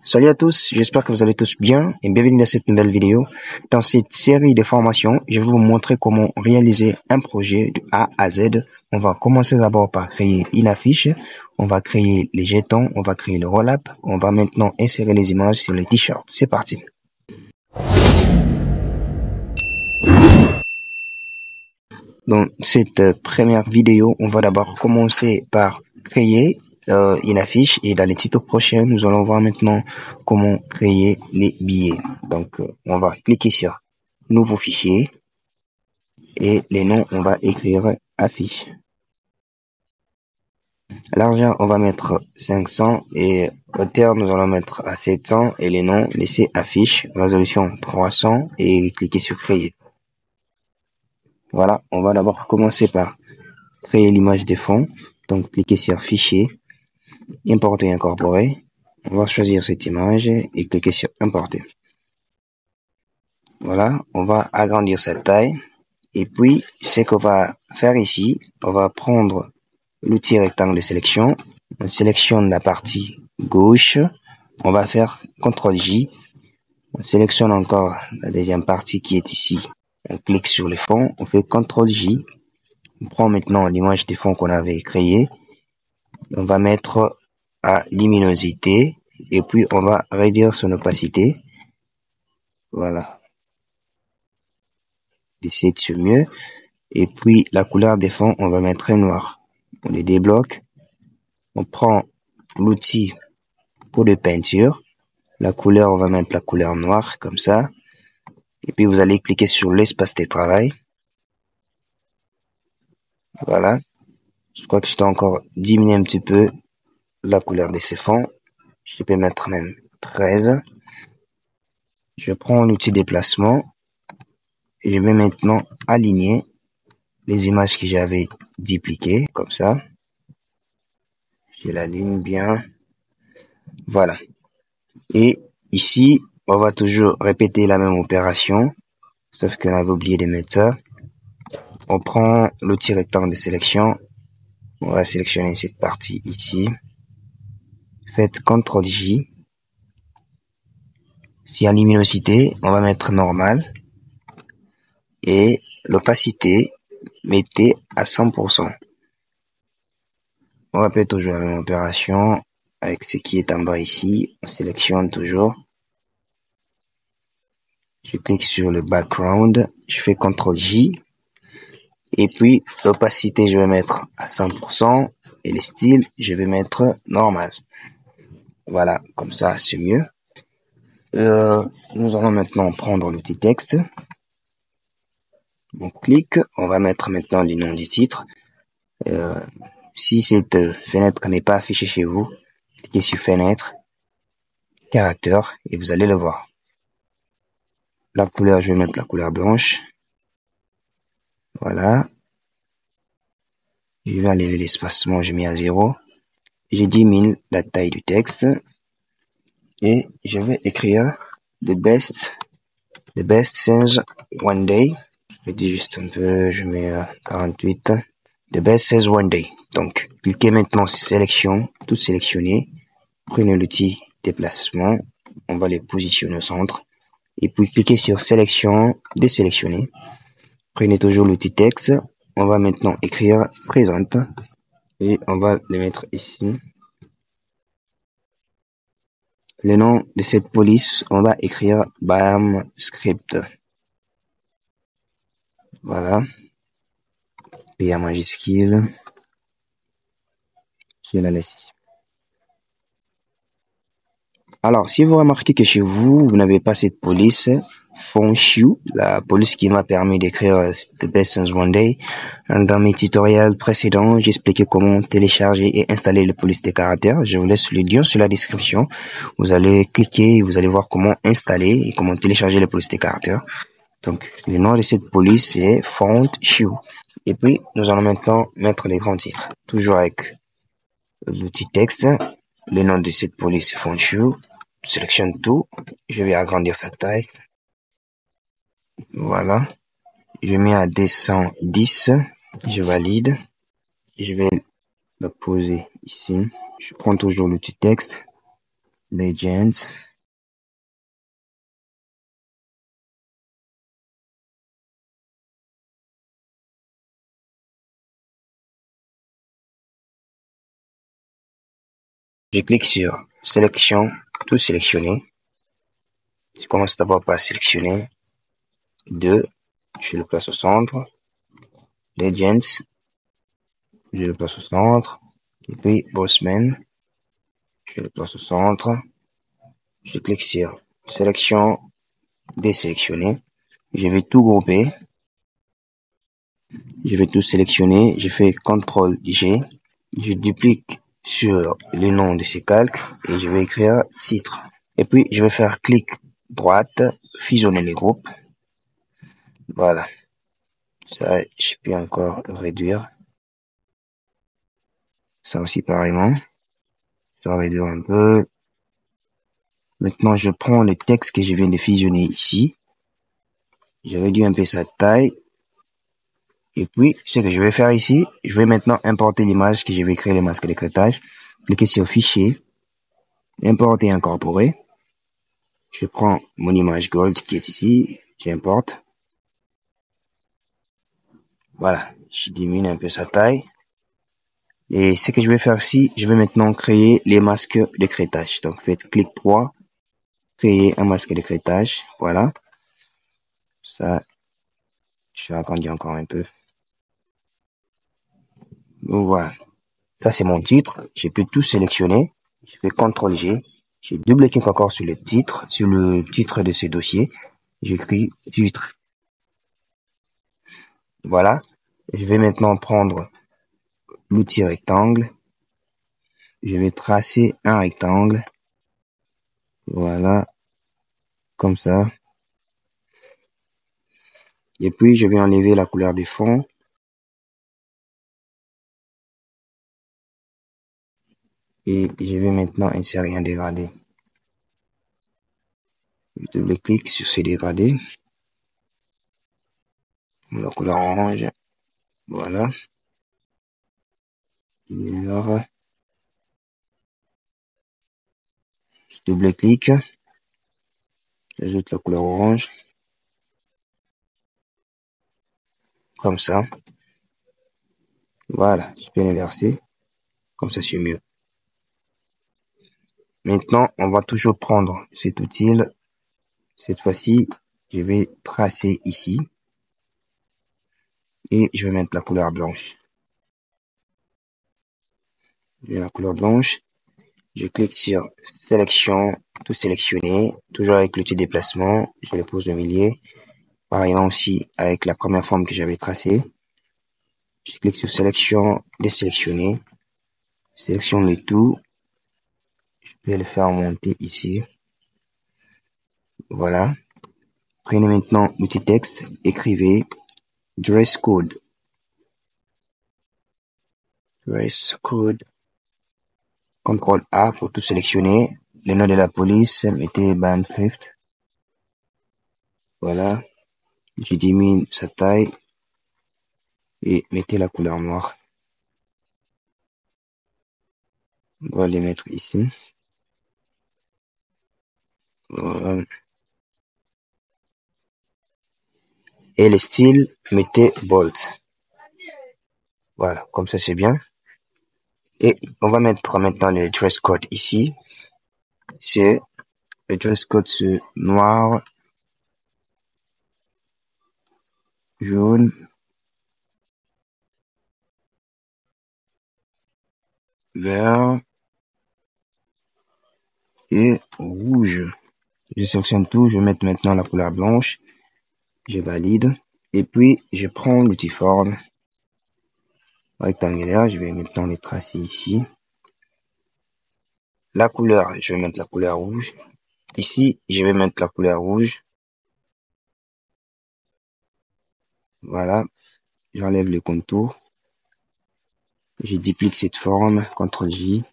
Salut à tous, j'espère que vous allez tous bien et bienvenue dans cette nouvelle vidéo. Dans cette série de formations, je vais vous montrer comment réaliser un projet de A à Z. On va commencer d'abord par créer une affiche, on va créer les jetons, on va créer le roll-up, on va maintenant insérer les images sur les t-shirts. C'est parti. Dans cette première vidéo, on va d'abord commencer par créer une affiche et dans les tutos prochains, nous allons voir maintenant comment créer les billets. Donc, on va cliquer sur nouveau fichier et les noms, on va écrire affiche. L'argent, on va mettre 500 et hauteur, nous allons mettre à 700 et les noms, laisser affiche, résolution 300 et cliquer sur créer. Voilà, on va d'abord commencer par créer l'image de fond. Donc, cliquez sur fichier, importer et incorporer. On va choisir cette image et cliquer sur importer. Voilà, on va agrandir sa taille. Et puis, ce qu'on va faire ici, on va prendre l'outil rectangle de sélection. On sélectionne la partie gauche. On va faire CTRL-J. On sélectionne encore la deuxième partie qui est ici. On clique sur le fond, on fait CTRL-J. On prend maintenant l'image de fond qu'on avait créée. On va mettre à luminosité et puis on va réduire son opacité. Voilà. D'essayer de sur mieux. Et puis la couleur des fonds, on va mettre noir. On les débloque. On prend l'outil pour de peinture. La couleur, on va mettre la couleur noire comme ça. Et puis vous allez cliquer sur l'espace de travail. Voilà. Je crois que je dois encore diminuer un petit peu la couleur de ces fonds. Je peux mettre même 13. Je prends l'outil déplacement. Et je vais maintenant aligner les images que j'avais dupliquées, comme ça. Je l'aligne bien. Voilà. Et ici, on va toujours répéter la même opération, sauf qu'on avait oublié de mettre ça. On prend l'outil rectangle de sélection. On va sélectionner cette partie ici. Faites CTRL-J. Si en luminosité, on va mettre normal. Et l'opacité, mettez à 100%. On répète toujours la même opération avec ce qui est en bas ici. On sélectionne toujours. Je clique sur le background. Je fais CTRL-J. Et puis, l'opacité, je vais mettre à 100%. Et les styles, je vais mettre normal. Voilà, comme ça, c'est mieux. Nous allons maintenant prendre l'outil texte. On clique. On va mettre maintenant le nom du titre. Si cette fenêtre n'est pas affichée chez vous, cliquez sur fenêtre, caractère, et vous allez le voir. La couleur, je vais mettre la couleur blanche. Voilà. Je vais enlever l'espacement, je mets à 0. Je diminue la taille du texte. Et je vais écrire the best things one day. Je dis juste un peu, je mets 48. The best things one day. Donc, cliquez maintenant sur sélection, tout sélectionner. Prenez l'outil déplacement. On va les positionner au centre. Et puis, cliquez sur sélection, désélectionner. Prenez toujours l'outil texte. On va maintenant écrire présente. Et on va les mettre ici. Le nom de cette police, on va écrire BAM script. Voilà. P majuscule. Je la laisse ici. Alors, si vous remarquez que chez vous, vous n'avez pas cette police, Fonshu, la police qui m'a permis d'écrire The Best Things One Day. Dans mes tutoriels précédents, j'ai expliqué comment télécharger et installer le police des caractères. Je vous laisse le lien sur la description. Vous allez cliquer et vous allez voir comment installer et comment télécharger le police des caractères. Donc, le nom de cette police c'est Fonshu. Et puis, nous allons maintenant mettre les grands titres. Toujours avec l'outil texte. Le nom de cette police est Fonshu. Je sélectionne tout. Je vais agrandir sa taille. Voilà. Je mets à 210. Je valide. Je vais la poser ici. Je prends toujours l'outil texte. Legends. Je clique sur sélection, tout sélectionner. Je commence d'abord par sélectionner 2. Je le place au centre. Legends. Je le place au centre. Et puis Bossman. Je le place au centre. Je clique sur sélection, désélectionner. Je vais tout grouper. Je vais tout sélectionner. Je fais CTRL G. Je duplique sur le nom de ces calques et je vais écrire titre. Et puis, je vais faire clic droite, fusionner les groupes. Voilà. Ça, je peux encore réduire. Ça aussi, pareillement. Ça va réduire un peu. Maintenant, je prends le texte que je viens de fusionner ici. Je réduis un peu sa taille. Et puis, ce que je vais faire ici, je vais maintenant importer l'image que je vais créer le masque d'écrêtage. Cliquez sur Fichier, Importer et incorporer. Je prends mon image Gold qui est ici, j'importe. Voilà, je diminue un peu sa taille. Et ce que je vais faire ici, je vais maintenant créer les masques d'écrêtage. Donc, faites clic droit, créer un masque d'écrêtage. Voilà. Ça, je vais agrandir encore un peu. Donc, voilà. Ça, c'est mon titre. Je peux tout sélectionner. Je fais CTRL G. Je double-clique encore sur le titre de ce dossier. J'écris titre. Voilà. Je vais maintenant prendre l'outil rectangle. Je vais tracer un rectangle. Voilà. Comme ça. Et puis, je vais enlever la couleur du fond. Et je vais maintenant insérer un dégradé. Je double-clique sur ces dégradés. La couleur orange. Voilà. Alors, je double-clique. J'ajoute la couleur orange. Comme ça. Voilà. Je peux l'inverser. Comme ça, c'est mieux. Maintenant, on va toujours prendre cet outil. Cette fois-ci, je vais tracer ici. Et je vais mettre la couleur blanche. Je mets la couleur blanche. Je clique sur sélection, tout sélectionner. Toujours avec l'outil déplacement. Je le pose au milieu. Pareillement aussi avec la première forme que j'avais tracée. Je clique sur sélection, désélectionner. Sélectionne le tout. Je vais le faire monter ici. Voilà. Prenez maintenant l'outil texte. Écrivez dress code. Dress code. CTRL A pour tout sélectionner. Le nom de la police, mettez Bandscript. Voilà. Je diminue sa taille. Et mettez la couleur noire. On va les mettre ici. Voilà. Et le style, mettez bold. Voilà, comme ça c'est bien. Et on va mettre maintenant le dress code ici. C'est le dress code c'est noir, jaune, vert et rouge. Je sélectionne tout, je vais mettre maintenant la couleur blanche. Je valide. Et puis, je prends l'outil forme rectangulaire. Je vais maintenant les tracer ici. La couleur, je vais mettre la couleur rouge. Ici, je vais mettre la couleur rouge. Voilà. J'enlève le contour. Je duplique cette forme, CTRL J.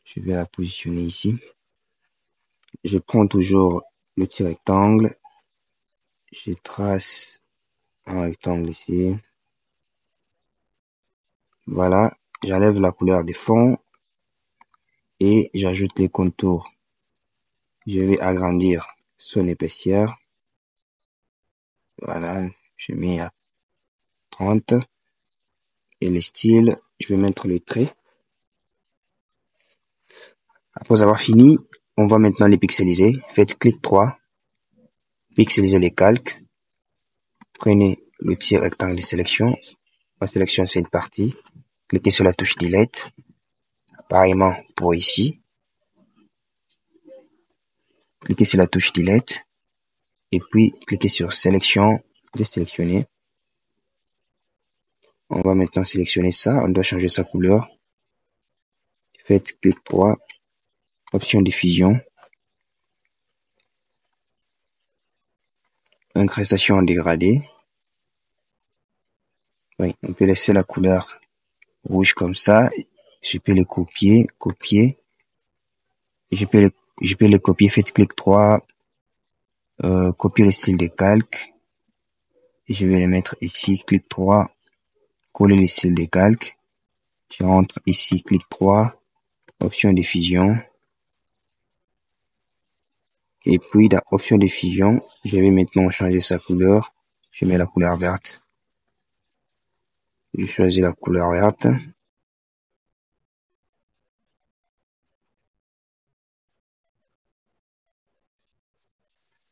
Je vais la positionner ici. Je prends toujours le petit rectangle. Je trace un rectangle ici. Voilà. J'enlève la couleur des fonds. et j'ajoute les contours. Je vais agrandir son épaisseur. Voilà, je mets à 30. Et les styles, je vais mettre les traits. Après avoir fini, on va maintenant les pixeliser. Faites clic droit, pixeliser les calques. Prenez l'outil rectangle de sélection. On sélectionne cette partie. Cliquez sur la touche Delete. Pareillement pour ici. Cliquez sur la touche Delete. Et puis, cliquez sur Sélection, désélectionner. On va maintenant sélectionner ça. On doit changer sa couleur. Faites clic droit, option diffusion. Incrustation en dégradé. Oui, on peut laisser la couleur rouge comme ça. Je peux le copier. Je peux le copier. Faites clic droit, copier le style de calque. Et je vais le mettre ici. Clic droit, coller le style de calque. Je rentre ici. Clic droit, option diffusion. Et puis dans option diffusion, je vais maintenant changer sa couleur. Je mets la couleur verte. Je choisis la couleur verte.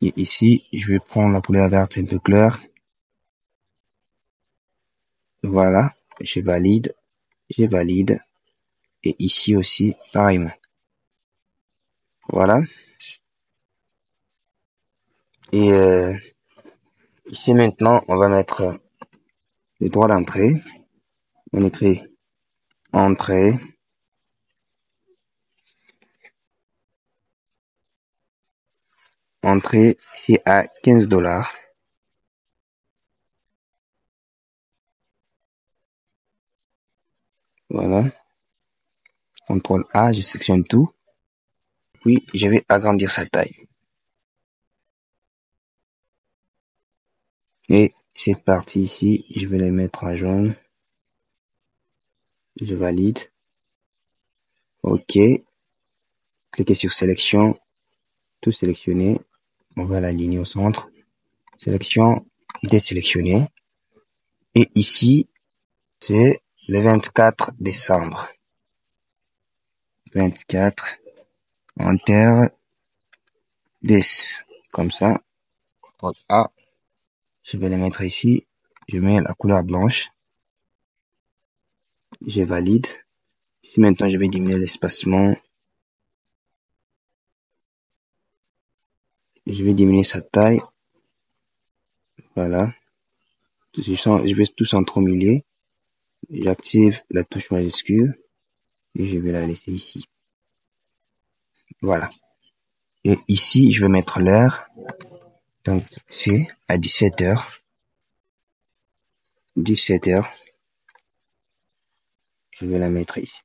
Et ici, je vais prendre la couleur verte un peu claire. Voilà, je valide. Et ici aussi, pareillement. Voilà. Et ici maintenant, on va mettre le droit d'entrée. On écrit entrée. Entrée, c'est à $15. Voilà. CTRL A, je sélectionne tout. Puis, je vais agrandir sa taille. Et cette partie ici, je vais la mettre en jaune. Je valide. OK. Cliquez sur sélection. Tout sélectionner. On va l'aligner au centre. Sélection, désélectionner. Et ici, c'est le 24 décembre. 24. Enter. Des. Comme ça. CTRL A. Je vais les mettre ici. Je mets la couleur blanche. Je valide. Ici maintenant, je vais diminuer l'espacement. Je vais diminuer sa taille. Voilà. Je vais tout s'entremêler. J'active la touche majuscule. Et je vais la laisser ici. Voilà. Et ici, je vais mettre l'heure. Donc, c'est à 17h. 17h. Je vais la mettre ici.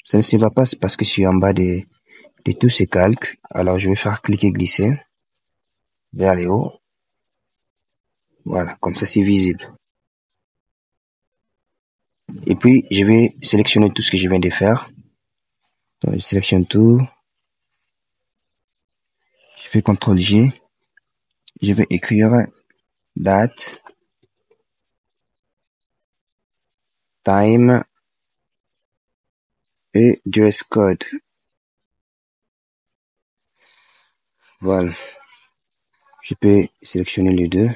Ça ne se va pas, c'est parce que je suis en bas de tous ces calques. Alors, je vais faire cliquer glisser vers le haut. Voilà, comme ça, c'est visible. Et puis, je vais sélectionner tout ce que je viens de faire. Donc, je sélectionne tout. Je fais CTRL G. Je vais écrire date, time et dress code. Voilà. Je peux sélectionner les deux.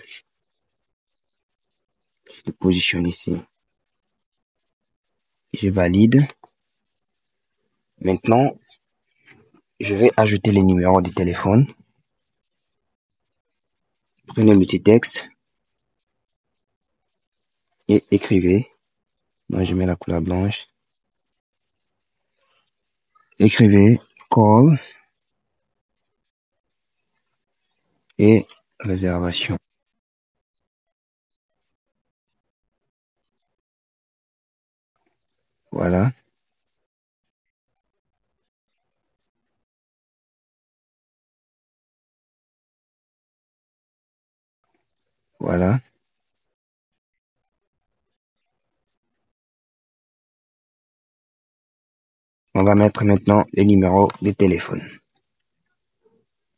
Je les positionne ici. Je valide. Maintenant, je vais ajouter les numéros de téléphone. Prenez l'outil texte et écrivez. Donc, je mets la couleur blanche. Écrivez call et réservation. Voilà. Voilà. On va mettre maintenant les numéros des téléphones.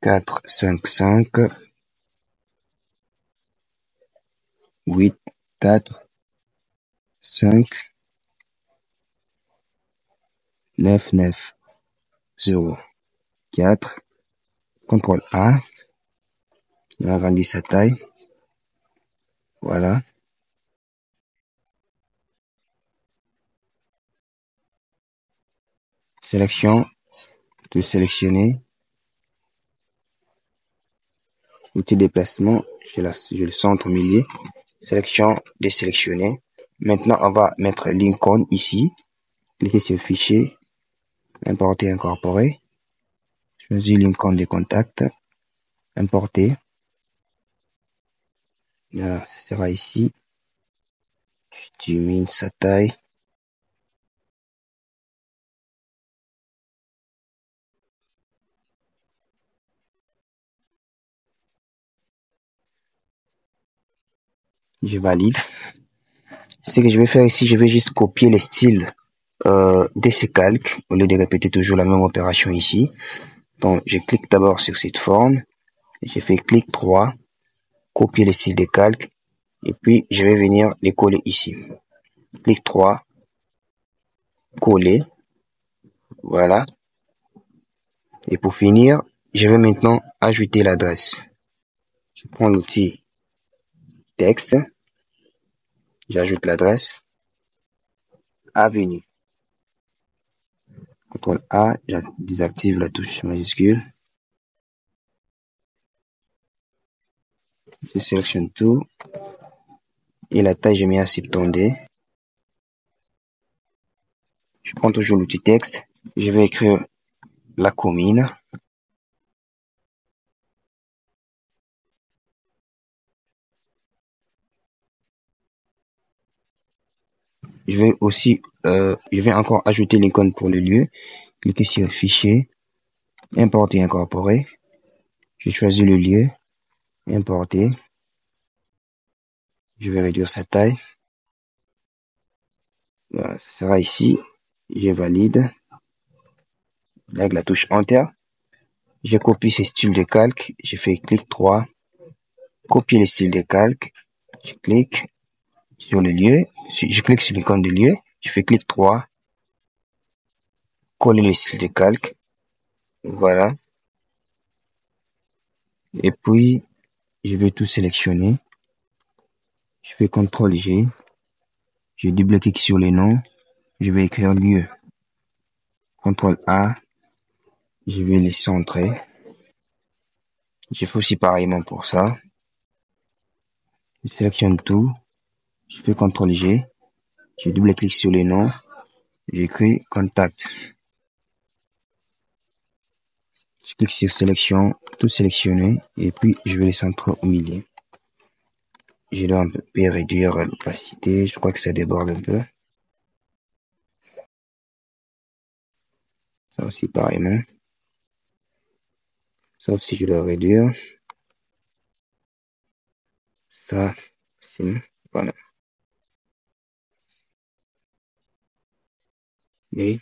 4, 5, 5, 8, 4, 5, 9, 9, 0, 4. CTRL A. On agrandit sa taille. Voilà. Sélection. Tout sélectionner. Outil déplacement. Je le centre au milieu. Sélection désélectionner. Maintenant, on va mettre l'icône ici. Cliquez sur fichier. Importer, incorporer. Choisir l'icône des contacts. Importer. Voilà, ça sera ici. Je diminue sa taille. Je valide. Ce que je vais faire ici, je vais juste copier les styles de ces calques au lieu de répéter toujours la même opération ici. Donc, je clique d'abord sur cette forme. Je fais clic droit, copier les styles de calque. Et puis, je vais venir les coller ici. Clic droit, coller. Voilà. Et pour finir, je vais maintenant ajouter l'adresse. Je prends l'outil texte. J'ajoute l'adresse. Avenue. CTRL A, je désactive la touche majuscule. Je sélectionne tout. Et la taille, je mets à 70. Je prends toujours l'outil texte. Je vais écrire la commune. Je vais encore ajouter l'icône pour le lieu. Cliquez sur fichier, importer, incorporer. Je choisis le lieu, importer. Je vais réduire sa taille. Voilà, ça sera ici. Je valide. Avec la touche Enter. Je copie ces styles de calque. Je fais clic droit. Copier les styles de calque. Je clique sur le lieu. Je clique sur l'icône de lieu. Je fais clic droit. Coller les styles de calque. Voilà. Et puis, je vais tout sélectionner. Je fais CTRL G. Je double-clique sur les noms. Je vais écrire lieu. CTRL A. Je vais les centrer. Je fais aussi pareillement pour ça. Je sélectionne tout. Je fais CTRL G. Je double-clique sur les noms. J'écris contact. Je clique sur sélection, tout sélectionner. Et puis, je vais les centrer au milieu. Je dois un peu réduire l'opacité. Je crois que ça déborde un peu. Ça aussi, pareillement. Ça aussi, je dois réduire. Ça, c'est voilà. Et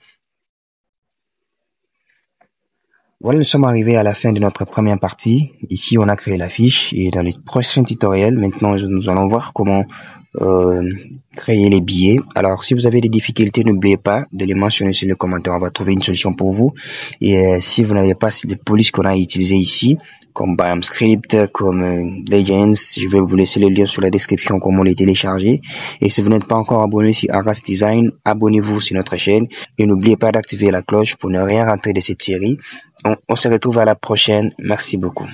voilà, nous sommes arrivés à la fin de notre première partie. Ici, on a créé la fiche et dans les prochains tutoriels, maintenant, nous allons voir comment créer les billets. Alors, si vous avez des difficultés, n'oubliez pas de les mentionner sur les commentaires. On va trouver une solution pour vous. Et si vous n'avez pas les polices qu'on a utilisées ici, comme BiamScript, comme Legends, je vais vous laisser le lien sur la description comment les télécharger. Et si vous n'êtes pas encore abonné sur Aras Design, abonnez-vous sur notre chaîne et n'oubliez pas d'activer la cloche pour ne rien rater de cette série. On se retrouve à la prochaine. Merci beaucoup.